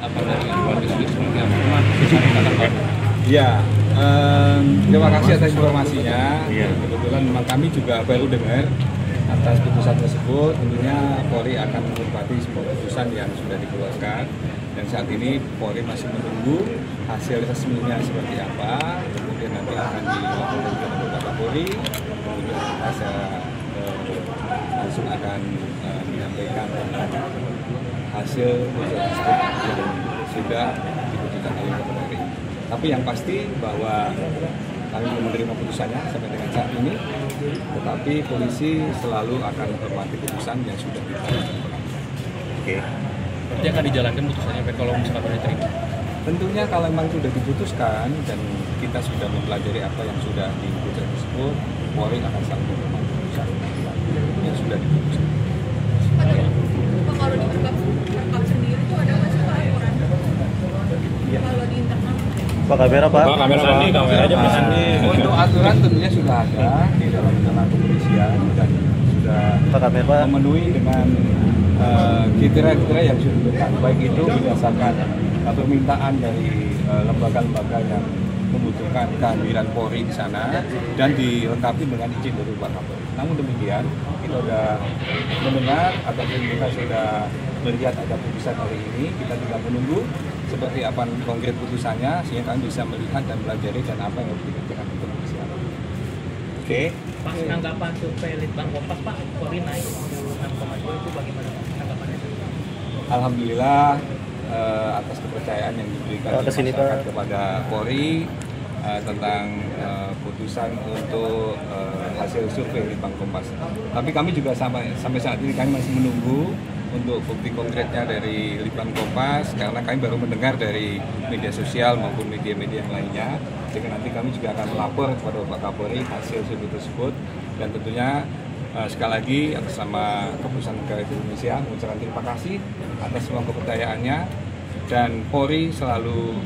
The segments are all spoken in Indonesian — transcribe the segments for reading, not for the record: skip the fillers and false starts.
apa dari keluarga sendiri seperti apa? Ya, terima kasih atas informasinya. Kebetulan memang kami juga baru dengar atas putusan tersebut. Tentunya Polri akan menghormati semua putusan yang sudah dikeluarkan. Dan saat ini Polri masih menunggu hasil resminya seperti apa. Kemudian nanti akan dilaporkan kepada Bapak Polri. Kemudian saya langsung akan menyampaikan hasil putusan tersebut yang sudah diputuskan oleh Polri. Tapi yang pasti bahwa kami belum menerima putusannya sampai dengan saat ini, tetapi polisi selalu akan menghormati putusan yang sudah ditetapkan. Oke. Berarti akan dijalankan putusannya kalau misalkan diterima? Tentunya kalau memang sudah diputuskan dan kita sudah mempelajari apa yang sudah diputuskan tersebut, Polri akan selalu menghormati putusan yang sudah diputuskan. Kalau di Perkap sendiri itu ada nggak sih Pak aturan? Ya. Kalau di internal? Pak kamera Pak. Pak kamera aja Pak Sandi. Untuk aturan tentunya sudah ada di dalam internal kepolisian dan sudah Pak kamera memenuhi dengan kriteria-kriteria yang sudah diberikan, baik itu berdasarkan permintaan dari lembaga-lembaga yang membutuhkan kehadiran Polri di sana dan dilengkapi dengan izin dari Pak Kapolri. Namun demikian, kita sudah mendengar ataupun kita sudah melihat ada putusan hari ini, kita tinggal menunggu seperti apa konkret putusannya sehingga kami bisa melihat dan pelajari dan apa yang harus dikerjakan untuk kepolisian. Oke. Pak, tanggapan survei Litbang Kompas Pak, Polri naik 6,2 itu bagaimana tanggapannya? Alhamdulillah atas kepercayaan yang diberikan masyarakat kepada Polri tentang putusan untuk hasil survei Litbang Kompas. Tapi kami juga sampai saat ini kami masih menunggu untuk bukti konkretnya dari Litbang Kompas karena kami baru mendengar dari media sosial maupun media-media yang lainnya. Jadi nanti kami juga akan melapor kepada Pak Kapolri hasil survei tersebut dan tentunya sekali lagi atas nama Kepolisian Negara Indonesia mengucapkan terima kasih atas semua kepercayaannya dan Polri selalu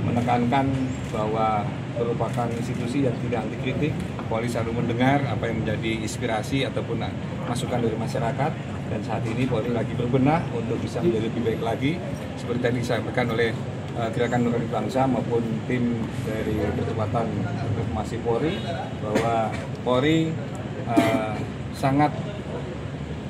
menekankan bahwa merupakan institusi yang tidak anti kritik. Polri selalu mendengar apa yang menjadi inspirasi ataupun masukan dari masyarakat dan saat ini Polri lagi berbenah untuk bisa menjadi lebih baik lagi seperti tadi disampaikan oleh Gerakan Nurani Bangsa maupun tim dari Percepatan Informasi Polri bahwa Polri sangat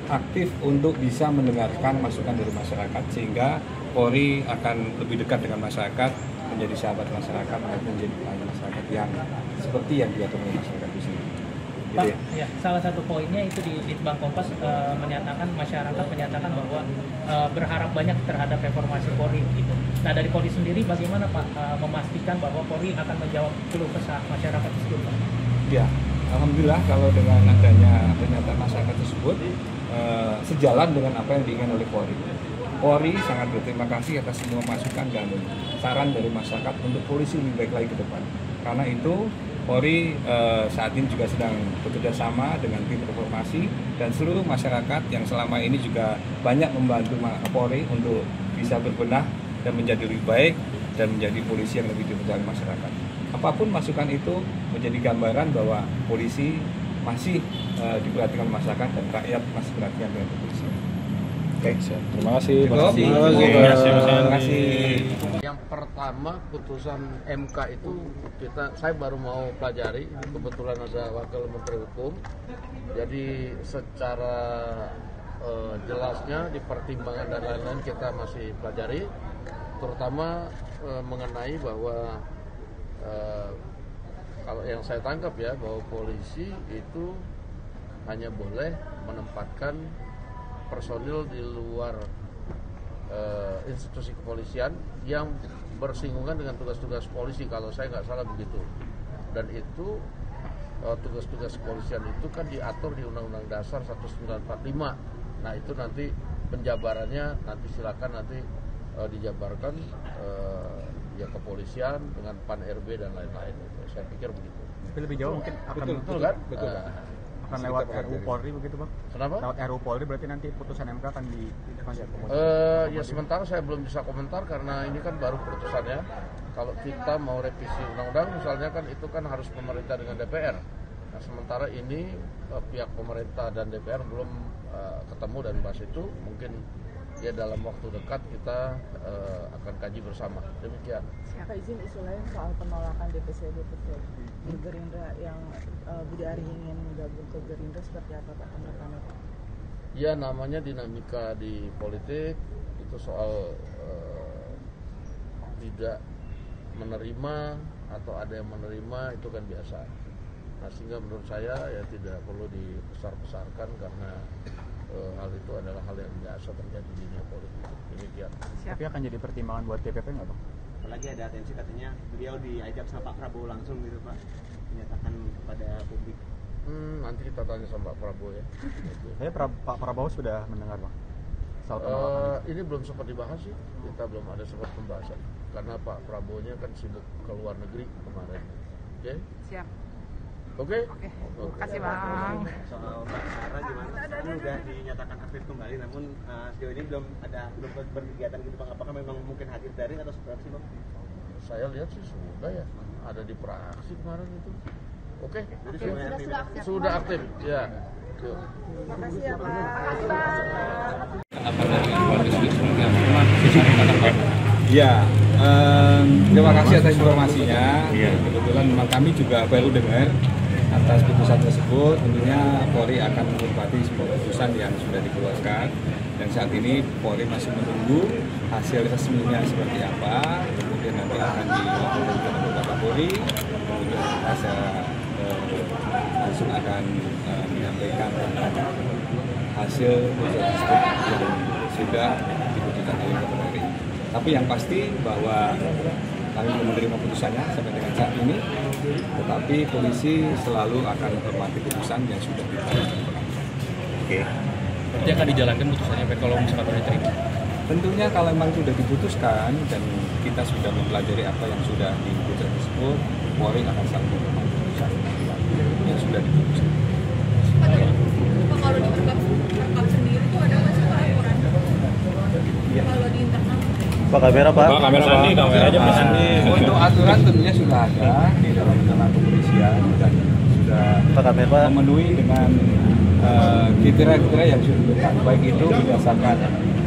aktif untuk bisa mendengarkan masukan dari masyarakat sehingga Polri akan lebih dekat dengan masyarakat, menjadi sahabat masyarakat maupun menjadi pelayan masyarakat yang seperti yang diatur oleh masyarakat di sini. Pak, ya, salah satu poinnya itu di Litbang Kompas masyarakat menyatakan bahwa berharap banyak terhadap reformasi Polri gitu. Nah dari Polri sendiri bagaimana Pak memastikan bahwa Polri akan menjawab keluh kesah masyarakat tersebut Pak? Ya, alhamdulillah kalau dengan adanya pernyataan masyarakat tersebut sejalan dengan apa yang diinginkan oleh Polri. Polri sangat berterima kasih atas semua masukan dan saran dari masyarakat untuk polisi lebih baik lagi ke depan. Karena itu Polri saat ini juga sedang bekerja sama dengan tim reformasi dan seluruh masyarakat yang selama ini juga banyak membantu Polri untuk bisa berbenah dan menjadi lebih baik dan menjadi polisi yang lebih dipercaya masyarakat. Apapun masukan itu menjadi gambaran bahwa polisi masih diperhatikan masyarakat dan rakyat masih perhatian dengan polisi. Oke, terima kasih. Terima kasih. Yang pertama putusan MK itu saya baru mau pelajari, kebetulan ada Wakil Menteri Hukum. Jadi secara jelasnya di pertimbangan dan lain-lain kita masih pelajari, terutama mengenai bahwa kalau yang saya tangkap ya bahwa polisi itu hanya boleh menempatkan personil di luar institusi kepolisian yang bersinggungan dengan tugas-tugas polisi, kalau saya nggak salah begitu. Dan itu tugas-tugas kepolisian itu kan diatur di Undang-Undang Dasar 1945. Nah itu nanti penjabarannya nanti silakan nanti dijabarkan ya kepolisian dengan PAN RB dan lain-lain. Saya pikir begitu. Tapi lebih jauh mungkin akan betul kan? Betul. Akan lewat RUU Polri begitu Bang? Kenapa? Lewat RUU Polri berarti nanti putusan MK akan ya sementara saya belum bisa komentar karena ini kan baru putusannya. Kalau kita mau revisi undang-undang misalnya kan itu kan harus pemerintah dengan DPR. Nah sementara ini pihak pemerintah dan DPR belum ketemu dan bahas itu, mungkin ya dalam waktu dekat kita akan kaji bersama. Demikian. Pak, izin isu lain soal penolakan DPC-DPC di Gerindra yang Budi Ari ingin gabung ke Gerindra seperti apa Pak tanggapannya Pak? Ya namanya dinamika di politik itu soal tidak menerima atau ada yang menerima itu kan biasa. Nah sehingga menurut saya ya tidak perlu dibesar-besarkan karena hal itu adalah hal yang biasa terjadi di dunia politik. Demikian. Tapi akan jadi pertimbangan buat DPP nggak Bang? Apalagi ada atensi katanya beliau diajak sama Pak Prabowo langsung gitu Pak, menyatakan kepada publik. Nanti kita tanya sama Pak Prabowo ya. Saya Pak Prabowo sudah mendengar Bang. Soal penolakan. Ini belum sempat dibahas sih, kita belum ada sempat pembahasan karena Pak Prabowo-nya kan sibuk ke luar negeri kemarin. Oke? Siap. Oke? Terima kasih Bang. Soal Mbak Sarah gimana? Ini udah dinyatakan aktif kembali, namun sejauh ini belum berkegiatan gitu Bang. Apakah memang mungkin hadir daring atau seperti apa sih Bang? Saya lihat sih sudah ya, ada di praksi kemarin itu. Oke? Jadi sudah aktif. Ya. Yuk. Terima kasih ya Pak. Terima kasih Bang. Apa dari keluarga sudah seperti apa? Ya, terima kasih atas informasinya. Kebetulan memang kami juga baru dengar atas putusan tersebut. Tentunya Polri akan menghormati semua putusan yang sudah dikeluarkan. Dan saat ini Polri masih menunggu hasil resminya seperti apa. Kemudian nanti akan dilakukan kepada Bapak Kapolri. Kemudian saya langsung akan menyampaikan hasil putusan tersebut yang sudah diputuskan oleh Kapolri. Tapi yang pasti bahwa kami belum menerima putusannya sampai dengan saat ini, tetapi polisi selalu akan menghormati putusan yang sudah diterima. Oke. Berarti akan dijalankan putusannya kalau misalkan diterima. Tentunya kalau memang sudah diputuskan dan kita sudah mempelajari apa yang sudah diputuskan tersebut, Polri akan selalu menghormati putusan yang sudah diputuskan. Pak, kalau di Perkap sendiri itu ada nggak sih Pak aturan? Iya. Kalau di internal? Pak kamera Pak. Pak kamera Sandi, kamera aja Pak Sandi. Untuk aturan tentunya sudah ada di dalam internal kepolisian dan sudah Pak kamera memenuhi dengan kriteria-kriteria yang sudah diberikan, baik itu berdasarkan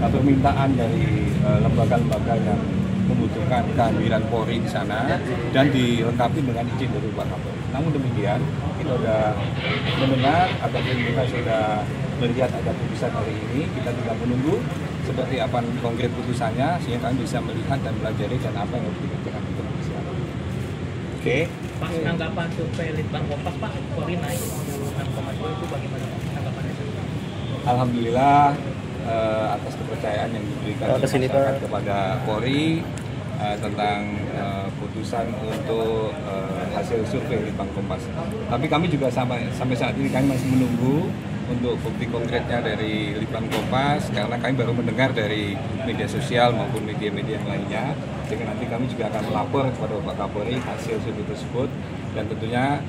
permintaan dari lembaga-lembaga yang membutuhkan kehadiran Polri di sana dan dilengkapi dengan izin dari Pak Kapolri. Namun demikian, kita sudah mendengar ataupun kita sudah melihat ada putusan hari ini, kita tinggal menunggu seperti apa konkret putusannya sehingga kami bisa melihat dan pelajari dan apa yang harus dikerjakan di kepolisian. Oke. Pas tanggapan survei Litbang Kompas Pak, Polri naik 6,2 itu bagaimana tanggapannya? Alhamdulillah atas kepercayaan yang diberikan oleh masyarakat kepada Polri tentang putusan untuk hasil survei Litbang Kompas. Tapi kami juga sampai saat ini kami masih menunggu untuk bukti konkretnya dari Litbang Kompas karena kami baru mendengar dari media sosial maupun media-media yang lainnya. Jadi nanti kami juga akan melapor kepada Bapak Kapolri hasil survei tersebut dan tentunya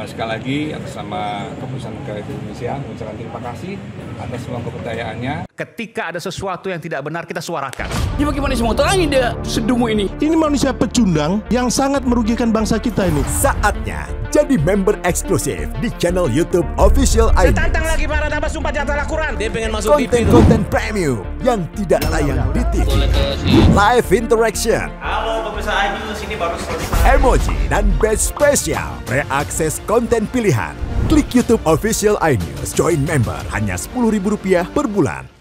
sekali lagi atas nama Kepolisian Negara Indonesia mengucapkan terima kasih atas semua kepercayaannya. Ketika ada sesuatu yang tidak benar kita suarakan. Ya bagaimana semua terangin dia sedumu ini? Ini manusia pecundang yang sangat merugikan bangsa kita ini. Saatnya jadi member eksklusif di channel YouTube Official iNews. Tantang lagi para tambah sumpah di atas Al-Quran. Dia pengen masuk TV. Konten premium yang tidak tayang di TV. Live interaction. Halo pemirsa iNews, ini baru selesai. Emoji dan badge spesial. Reakses konten pilihan. Klik YouTube Official iNews. Join member hanya Rp10.000 per bulan.